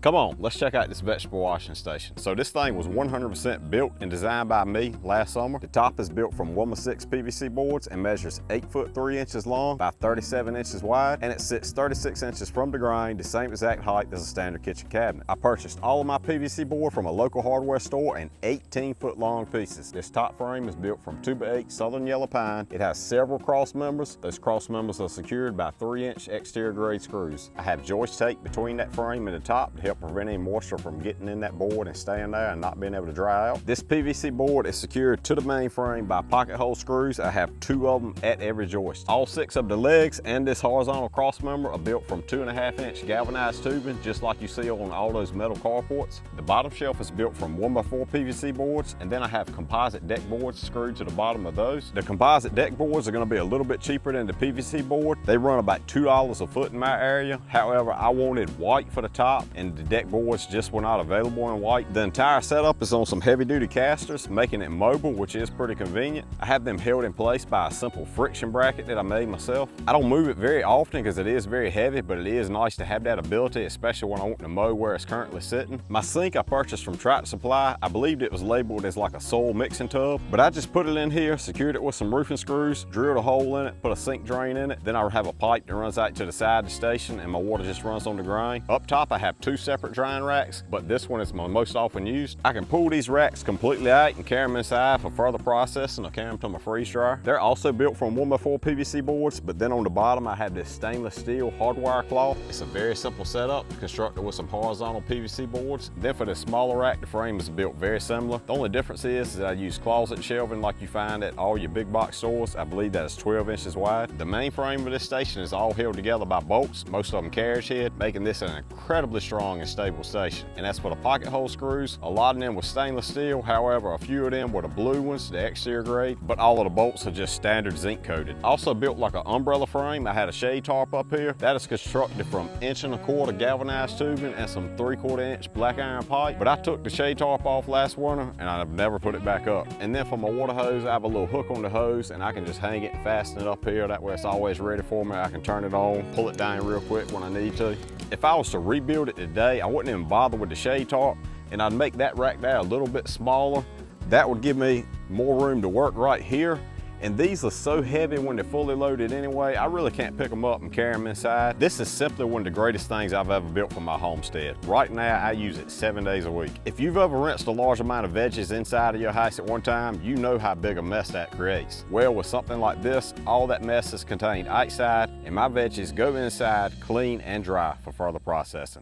Come on, let's check out this vegetable washing station. So this thing was 100% built and designed by me last summer. The top is built from 1x6 PVC boards and measures 8 foot 3 inches long by 37 inches wide, and it sits 36 inches from the ground, the same exact height as a standard kitchen cabinet. I purchased all of my PVC board from a local hardware store in 18-foot long pieces. This top frame is built from 2x8 Southern Yellow Pine. It has several cross members. Those cross members are secured by 3-inch exterior grade screws. I have joist tape between that frame and the top to help prevent any moisture from getting in that board and staying there and not being able to dry out. This PVC board is secured to the main frame by pocket hole screws. I have 2 of them at every joist. All 6 of the legs and this horizontal cross member are built from 2.5-inch galvanized tubing, just like you see on all those metal carports. The bottom shelf is built from 1x4 PVC boards, and then I have composite deck boards screwed to the bottom of those. The composite deck boards are going to be a little bit cheaper than the PVC board. They run about $2 a foot in my area. However, I wanted white for the top, and the deck boards just were not available in white. The entire setup is on some heavy-duty casters, making it mobile, which is pretty convenient. I have them held in place by a simple friction bracket that I made myself. I don't move it very often because it is very heavy, but it is nice to have that ability, especially when I want to mow where it's currently sitting. My sink I purchased from Tractor Supply. I believed it was labeled as like a soil mixing tub, but I just put it in here, secured it with some roofing screws, drilled a hole in it, put a sink drain in it. Then I have a pipe that runs out to the side of the station, and my water just runs on the ground. Up top I have 2 separate drying racks, but this one is my most often used. I can pull these racks completely out and carry them inside for further processing or carry them to my freeze dryer. They're also built from 1x4 PVC boards, but then on the bottom I have this stainless steel hardwire cloth. It's a very simple setup, constructed with some horizontal PVC boards. Then for the smaller rack, the frame is built very similar. The only difference is that I use closet shelving like you find at all your big box stores. I believe that is 12 inches wide. The main frame of this station is all held together by bolts, most of them carriage head, making this an incredibly strong and stable station. And as for the pocket hole screws, a lot of them were stainless steel. However, a few of them were the blue ones, the exterior grade, but all of the bolts are just standard zinc coated. Also built like an umbrella frame, I had a shade tarp up here. That is constructed from 1.25-inch galvanized tubing and some 3/4-inch black iron pipe, but I took the shade tarp off last winter and I've never put it back up. And then for my water hose, I have a little hook on the hose and I can just hang it and fasten it up here. That way it's always ready for me. I can turn it on, pull it down real quick when I need to. If I was to rebuild it today, I wouldn't even bother with the shade tarp, and I'd make that rack there a little bit smaller. That would give me more room to work right here. And these are so heavy when they're fully loaded anyway, I really can't pick them up and carry them inside. This is simply one of the greatest things I've ever built for my homestead. Right now, I use it 7 days a week. If you've ever rinsed a large amount of veggies inside of your house at one time, you know how big a mess that creates. Well, with something like this, all that mess is contained outside, and my veggies go inside clean and dry for further processing.